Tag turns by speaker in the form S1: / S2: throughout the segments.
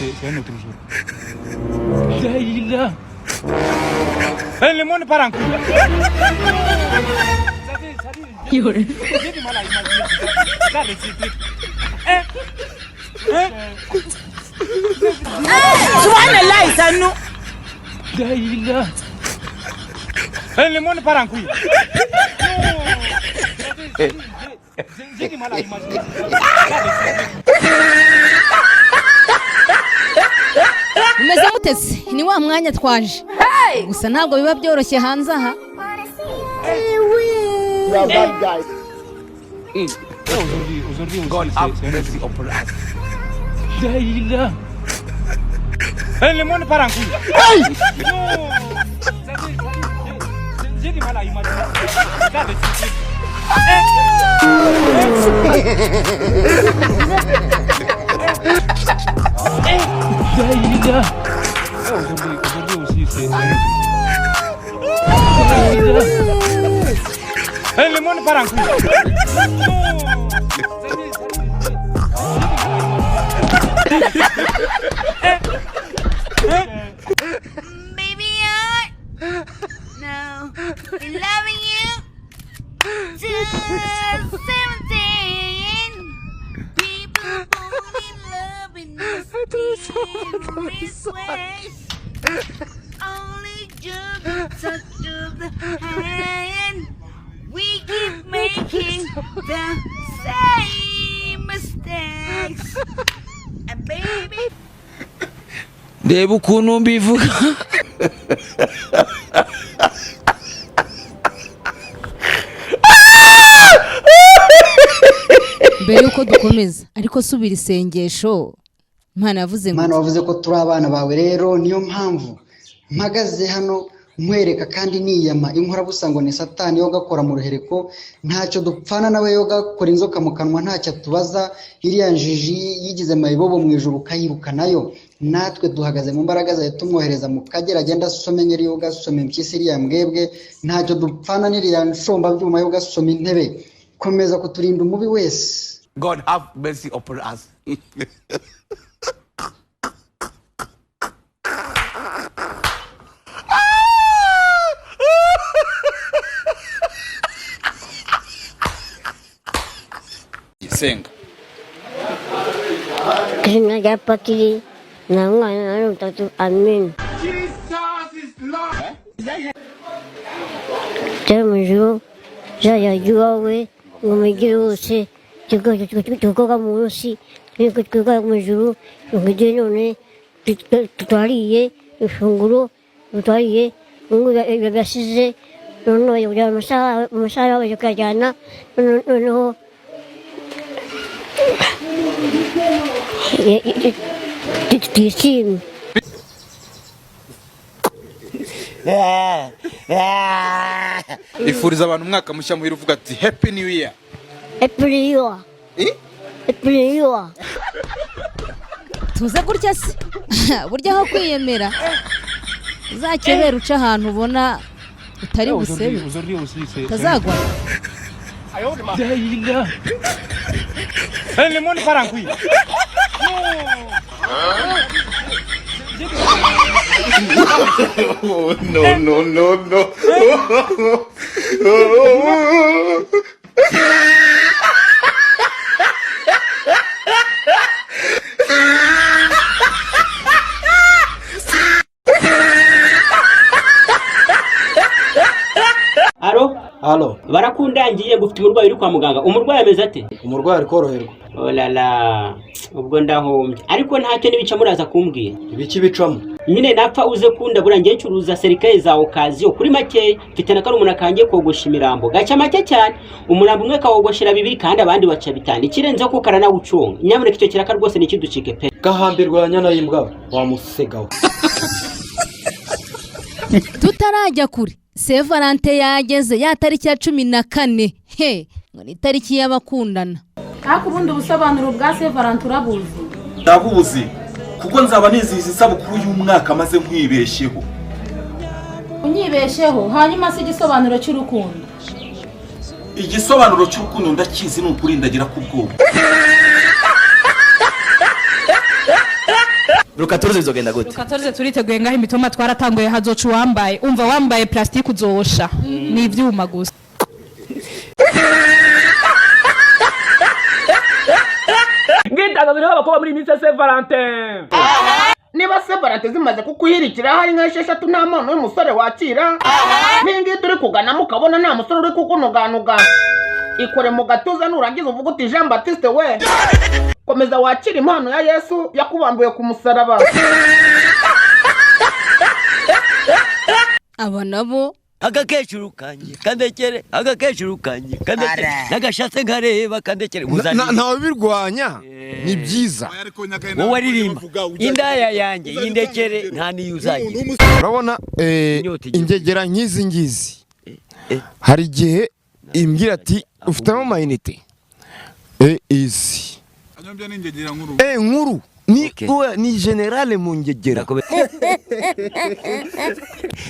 S1: c'est un autre jour. Daïla. Le monde part en couille. J'ai du mal à imaginer. Regarde les cyclistes.
S2: Subhanallah, ça nous.
S1: Daïla. Le monde part en couille. J'ai du mal à imaginer.
S3: Umeze mutese ni wa mwanya twaje gusa ntabwo biba byoroshye hanze aha.
S1: Aujourd'hui God have mercy upon us. Daïla. Le monde part en couille. J'ai du mal à imaginer. Regarde les cyclistes. Daïla. Aujourd'hui aussi c'est Daïla. Le monde part en couille.
S2: Baby, no, I'm loving you. Just 17. People fall in love in mysterious ways. Only just touch of the hand. We keep making the same mistakes. And baby,
S4: Reba ukuntu mbivuga.
S3: Mbere yuko dukomeza ariko subira isengesho. Imana yavuze ngo
S5: Imana wavuze ko turi abana bawe rero niyo mpamvu mpagaze hano nkwereka kandi niyama inkora busa ngo ni satani yo gakora mu ruhereko ntacyo dupfana nawe yo gakora inzoka mu kanwa ntacyo tubaza iriya njiji yigize mayibobo mu ijuru kayiruka nayo natwe duhagaze mu mbaraga zayo tumwohereza mu kagera agenda asome nyeri yo gasome mpyisi iriya mbwebwe ntacyo dupfana n'iriya nshomba byuma yo gasome intebe komeza kuturinda umubi wese.
S4: God have mercy upon us.
S1: Senga.
S6: Kina japa kiri na mwana anu tatu amin.
S4: Jesus is Lord.
S6: Temujo ya juawe ngumejiro se tuko musi tuko mujuru ngejeno ne tutariye ifunguro tutariye ngo yabasize no yo masara bakajana no
S1: Ifuriza abantu umwaka mushya muhira uvuga ati happy new year.
S6: Happy new year. Happy new year.
S3: tuze gutya se burya aho kwiyemera uzakebera uca ahantu ubona utari busebe tazagwa.
S1: Daïla. Le monde part en couille.
S4: Oh, no.
S7: Halo. Barakundangiye gufite umurwayi uri kwa muganga. Umurwayi ameze ate?
S5: Umurwayi ari koroherwa.
S7: Oh la la. Ubwo ndahombye. Ariko ntacyo nibica muraza kumbwira.
S5: Ibiki bicamo?
S7: Nyine napfa uze kunda burangiye ncuruza serikaye za okaziyo kuri make mfite na karumuna kangiye kogosha imirambo. Gaca make cyane. Umurambo umwe kawogoshera 2 kandi abandi baca 5. Ikirenze ko karana gucunga. Nyamuneka icyo kiraka rwose ni kiducike pe.
S5: Gahambirwa nyana y'imbwa wa musegaho.
S3: Tutarajya kuri Saint Valentin yageze ya tariki ya 14 he ngo ni tariki y'abakundana.
S8: Ako ubundi ubusobanuro bwa Saint Valentin urabuzi?
S9: Ndabuzi kuko nzaba nizihiza isabukuru y'umwaka maze nkwibesheho.
S8: Unyibesheho hanyuma se igisobanuro cy'urukundo?
S9: Igisobanuro cy'urukundo ndakizi n'ukuri ndagira kubwoba.
S10: rukatorze bizogenda gute
S8: rukatorze turiteguye ngaho imitoma twaratanguye hazoca wambaye umva wambaye plastic uzosha ni ivyuma gusa
S11: ngitaga biriho abakobwa muri minsi Saint Valentin niba Saint Valentin zimaze kukuhirikira hari nka 6 nta muntu w'umusore wakira ningi turi kugana mukabona nta musore uri kukunuganuga ikore mu gatuza nurangiza uvuga uti Jean Baptiste we komeza wakira impano ya Yesu yakubambuye ku musaraba
S3: aba nabo
S12: agakecuru kanje kandekere agakecuru kanje kandekere nagashatse nkareba kandekere
S13: ntawe birwanya ni byiza
S12: wowe aririmba indaya yanjye yindekere nta niyuzanye
S13: urabona ingegera nkizi ngizi hari igihe imbwira ati ufitemo amayinite izi nkuru ni generale mu ngegera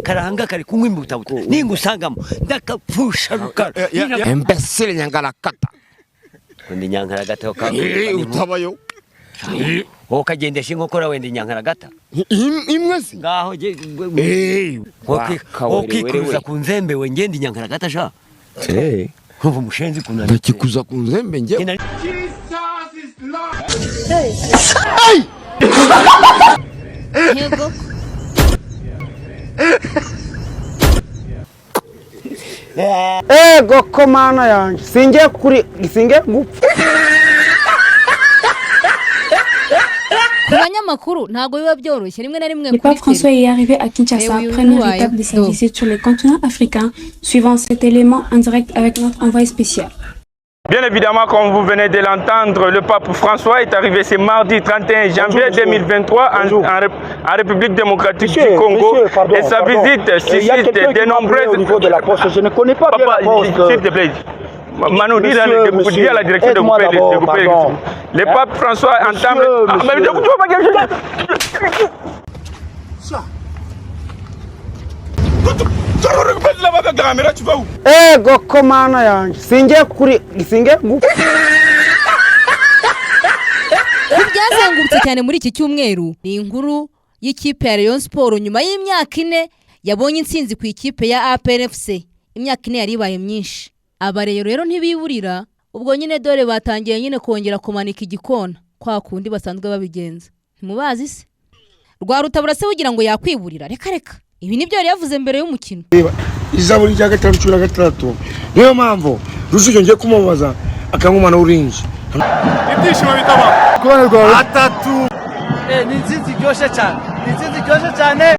S12: karahanga kari kunywa imbutabuta ningusangamo ndakapfusha rukara
S13: imbesire nyangarakata
S12: ndi nyankaragata
S13: utabayo
S12: wokagendesha inkokora wenda nyankaragata
S13: imwe se
S12: ngaho wokikuza ku nzembe we ngende nyankaragata sha kumva umushenzi kunani
S13: ndakikuza ku nzembe nge
S3: Yego.
S11: Ego komana yanje singe gupfa
S3: Ku banyamakuru ntago biba byoroshye rimwe na rimwe
S14: Le pape François est arrivé à Kinshasa, première étape de sa visite sur le continent africain, suivant cet élément en direct avec notre envoyé spécial.
S11: Bien évidemment, comme vous venez de l'entendre, le pape François est arrivé ce mardi 31 janvier 2023 en République démocratique du Congo. Et sa visite suscite de nombreuses...
S15: Au niveau de la poste, je ne connais pas bien la poste.
S11: S'il te plaît. Manu, dis à la direction de couper. Le pape François entame...
S15: Ego komana yanje singe gupfa
S3: Byazengurutse cyane muri iki cyumweru ni inkuru y'ikipe ya Rayon Sport nyuma y'imyaka 4 yabonye intsinzi ku ikipe ya APRFC. Imyaka 4 yari ibaye myinshi. Abareyo rero ntibiburira ubwo nyine dore batangiye nyine kongera kumanika igikona kwa kundi basanzwe babigenza. Ntimubazi se rwa rutabura se ugira ngo yakwiburira reka ibi nibyo yari yavuze mbere y'umukino.
S15: Izaburi rya 5 niyo mpamvu rusujo ngiye kumubaza akangumana urinje
S9: ibyishimo bitaba
S15: kubana rwawe
S10: atatu ni nzinzi cyoshe cyane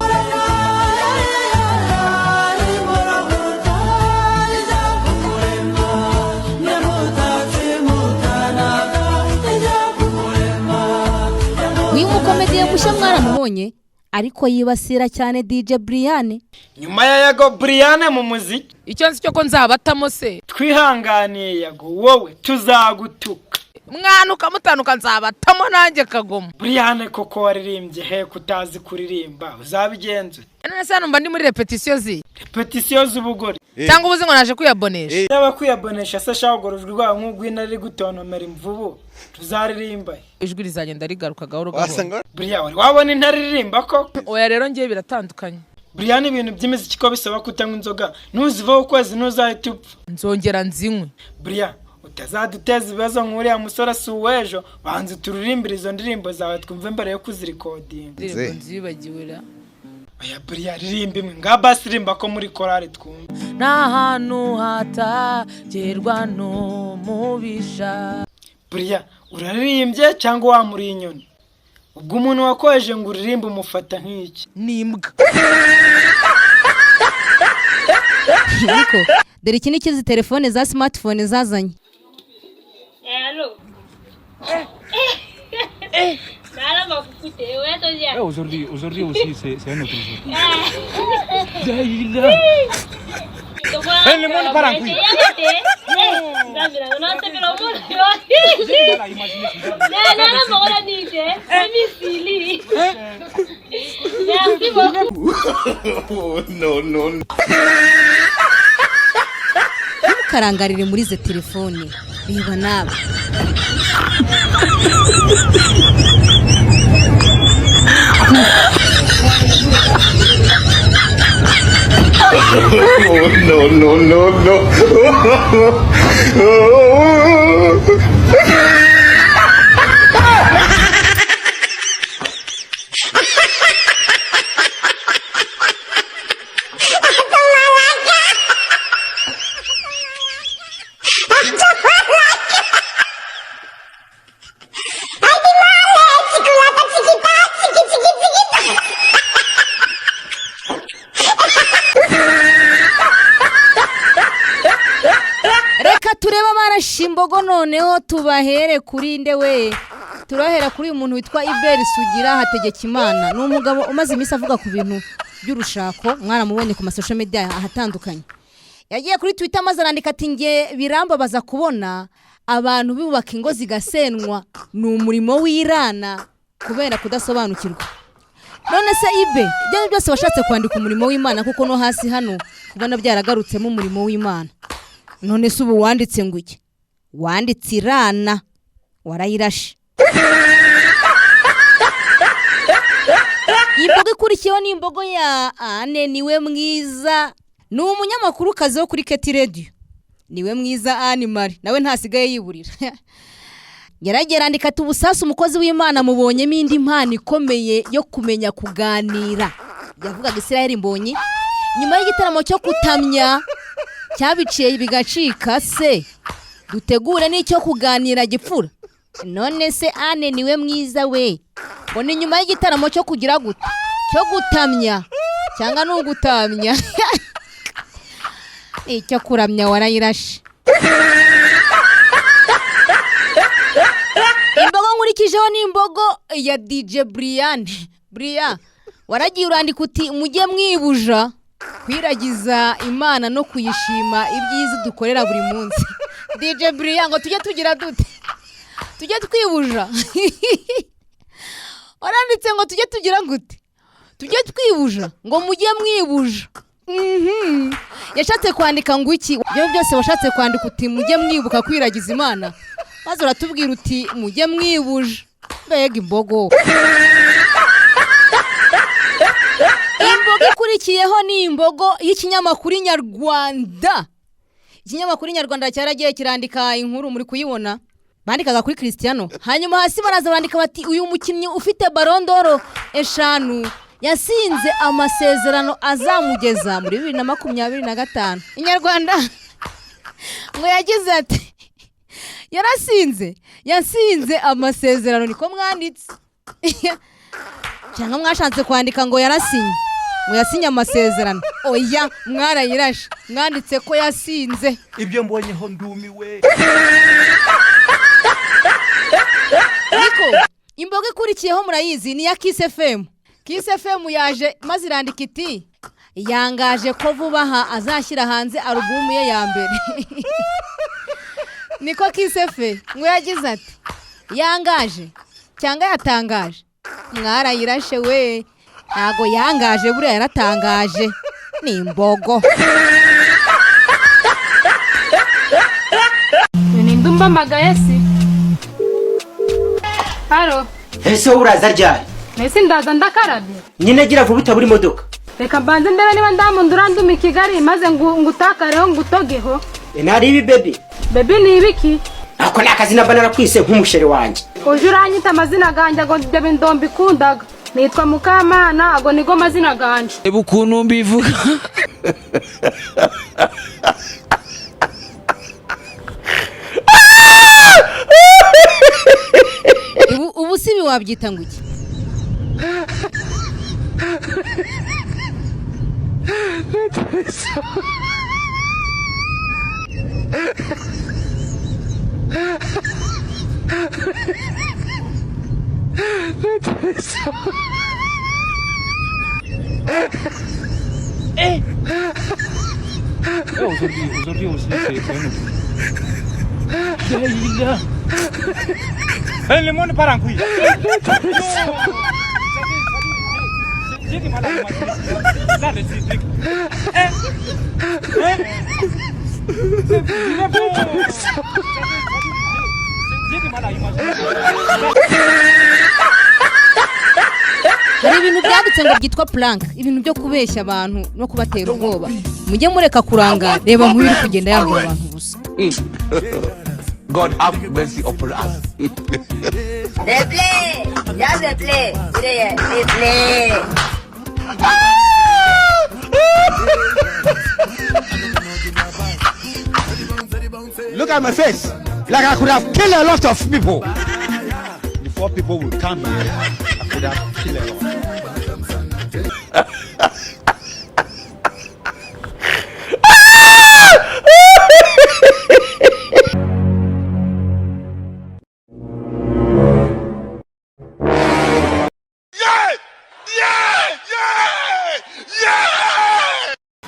S3: Uyu mukomediye mushya mwaramubonye ariko yibasira cyane DJ Brian.
S11: Nyuma ya Yago Brian mu muziki
S8: icyo nzi cyo ko nzabatamo se
S11: twihanganiye Yago wowe tuzagutuka
S8: mwana ukamutanuka nzabatamo nanjye kagoma
S11: Brian koko waririmbye he kutazi kuririmba uzabigenze
S8: none se numva ndi muri repetition
S11: z'ubugore
S8: cyangwa ubuze ngo naje kuyabonesha
S11: yaba kuyabonesha se shagorojwe rwa nk'ugwina ari gutontomera imvubu tuzaririmba
S8: ijwi rizagenda rigaruka gahoro gahoro
S11: Brian wari wabona intaririmba ko
S8: oya rero ngiye biratandukanye
S11: Brian ibintu by'imiziki ko bisaba kutanywa inzoga nuzivaho ukwezi ntuzahita upfa
S8: nzongera nzinywe
S11: Brian utazaduteza ibibazo nk'uriya musore si uw'ejo banze turirimbire izo ndirimbo zawe twumve mbere yo kuzirikodinga
S8: nzibagiwe ra
S11: oya Brian ririmba imwe nga basi rimba ko muri korari twumva
S8: n'ahantu hatagerwa n'umubisha
S11: Brian uraririmbye cyangwa wamuriye inyoni ubwo umuntu wakojeje ngo uririmbe umufata nk'iki
S8: nimbwa
S3: Ariko dore iki ni kizi telefone za smartphone zazanye.
S6: Hello. Nada makukute, wewe toja.
S1: Aujourd'hui aussi c'est un autre jour.
S6: Daïla.
S1: Le monde part en couille.
S4: No.
S3: Karangarire muri ze telefone. Reba nawe.
S4: No.
S3: Imbogo noneho tubahere kuri nde we turahera kuri umuntu witwa Iberi Sugira hategeka Imana ni umugabo umaze iminsi avuga ku bintu by'urushako mwaramubonye ku masocial media ahatandukanye yagiye kuri Twitter maze arandika ati nge birambabaza kubona abantu bubaka ingo zigasenwa ni umurimo w'Irana kubera kudasobanukirwa none se Ibe ibyo byose washatse kwandika umurimo w'Imana kuko no hasi hano kubona byaragarutsemo umurimo w'Imana none se ubu wanditse ngo iki wanditse Irana warayirashe imbogo ikurikiyeho ni imbogo ya Ane niwe mwiza ni umunyamakuru kazi wo kuri Keti Radio niwe mwiza Ane Mari nawe ntasigaye yiburira yaragera andika ati ubusasu umukozi w'Imana mubonyemo indi mpano ikomeye yo kumenya kuganira yavugaga Israel Mbonyi nyuma y'igitaramo cyo kutamya cyabiciye bigacika se dutegure n'icyo kuganira gipfura none se Ane niwe mwiza we ngo ni nyuma y'igitaramo cyo kugira gute cyo gutamya cyangwa n'ugutamya icyo kuramya warayirashe imbogo nkurikijeho ni imbogo ya DJ Brian waragiye urandika uti mujye mwibuja kwiragiza Imana no kuyishima ibyiza dukorera buri munsi DJ Brian ngo tujye tugira dute tujye twibuja waranditse ngo tujye tugira gute tujye twibuja ngo mujye mwibuja yashatse kwandika ngo iki byo byose washatse kwandika uti mujye mwibuka kwiragiza Imana maze uratubwira uti mujye mwibuja mbega imbogo imbogo ikurikiyeho ni imbogo y'ikinyamakuru Nyarwanda ikinyamakuru Nyarwanda cyaragiye kirandika inkuru muri kuyibona bandikaga kuri Cristiano hanyuma hasi baraza bandika bati uyu mukinnyi ufite Ballon d'Or 5 yasinze amasezerano azamugeza muri 2025 Inyarwanda ngo yagize ati yasinze amasezerano niko mwanditse cyangwa mwashatse kwandika ngo yarasinye ngo yasinye amasezerano oya mwarayirashe mwanditse ko yasinze
S10: ibyo mbonyeho ndumiwe
S3: niko imbogo ikurikiyeho murayizi ni ya Kiss FM yaje maze irandika iti yangaje ko vuba aha azashyira hanze alubumu ye ya mbere niko Kiss FM ngo yagize ati yangaje cyangwa yatangaje mwarayirashe we ntago yangaje buriya yaratangaje ni imbogo
S8: ni ndumba magayesi haro
S7: ese uraza ryari
S8: nese ndaza ndakarabye
S7: nyine gira vuba utabura imodoka
S8: reka mbanze ndebe niba ndamundura ndumi Kigali maze ngutakareho ngutogeho
S7: nari ibi baby
S8: ni ibiki
S7: ako nakazi nabanara kwise nk'umusheri wanje
S8: uje uranyita amazina ganje ngo ndebe ndombi kundaga nitwa Mukamana ago nigo mazina ganje
S4: ukuntu mbivuga
S3: ubu sibi wabyita ngo iki
S1: Aujourd'hui aussi c'est un autre. Le monde part en couille. J'ai dit madame, là le truc.
S3: hari ibintu byanditse byanditse ngo byitwa prank, ibintu byo kubeshya abantu no kubatera ubwoba. Mujye mureka kuranga, reba nk'uri kugenda yambura abantu busa.
S4: God have mercy upon us.
S2: They play. Just they play. They play.
S10: Look at my face. Like I could have killed a lot of people. Before people would come here, I could have killed a lot.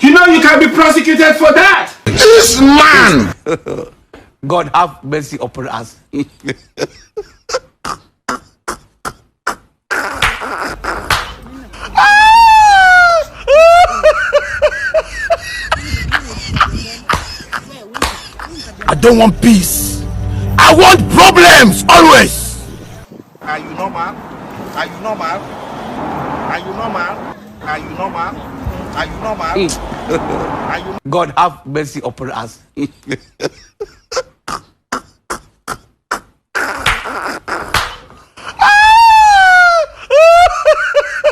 S11: You know you can be prosecuted for that.
S4: This man. God have mercy upon us.
S13: I don't want peace. I want problems always.
S10: Are you normal? Are you normal? Are you normal? Are you normal? Are you normal? Are you...
S4: God have mercy upon us.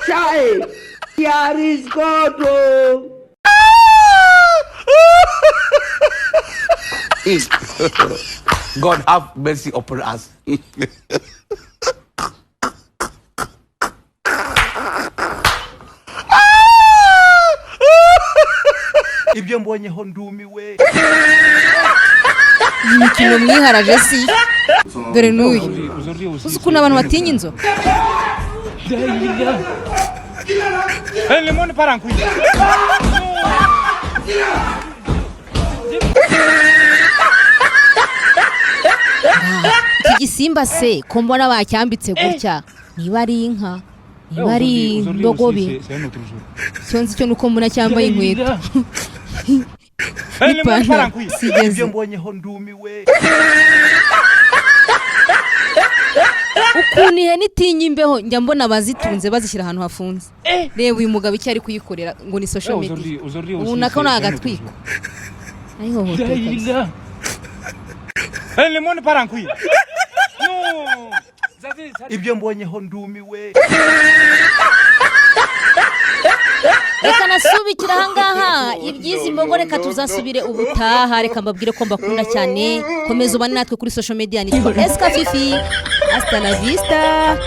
S2: Child, here is God.
S4: God have mercy upon us.
S10: Ibyo mbonyeho ndumiwe.
S3: Imikino mwiharaje si. Dore n'uyu. Uzi ukuntu abantu batinya inzoka.
S1: El limón para un cuyo.
S3: Iki gisimba se ko mbona bacyambitse gutya, niba ari inka, niba ari indogobe, cyonzi cyo nuko mbona cyambaye inkweto.
S10: Ibyo mbonyeho ndumiwe.
S3: Ukuntu ihene itinya imbeho njya mbona bazitunze bazishyira ahantu hafunze. Reba uyu mugabo icyo ari kuyikorera ngo ni social media. Ubu nako ni agatwiko. Ayiho hoto.
S1: El limón para un cuyo.
S10: Ibyo mbonyeho ndumiwe.
S3: Reka nasubikira ahangaha ibyizi mbogo, reka tuzasubire ubutaha. Reka mbabwire ko mbakunda cyane. Komeza ubane natwe kuri social media, nitwa Seka Fifi. Hasta la vista.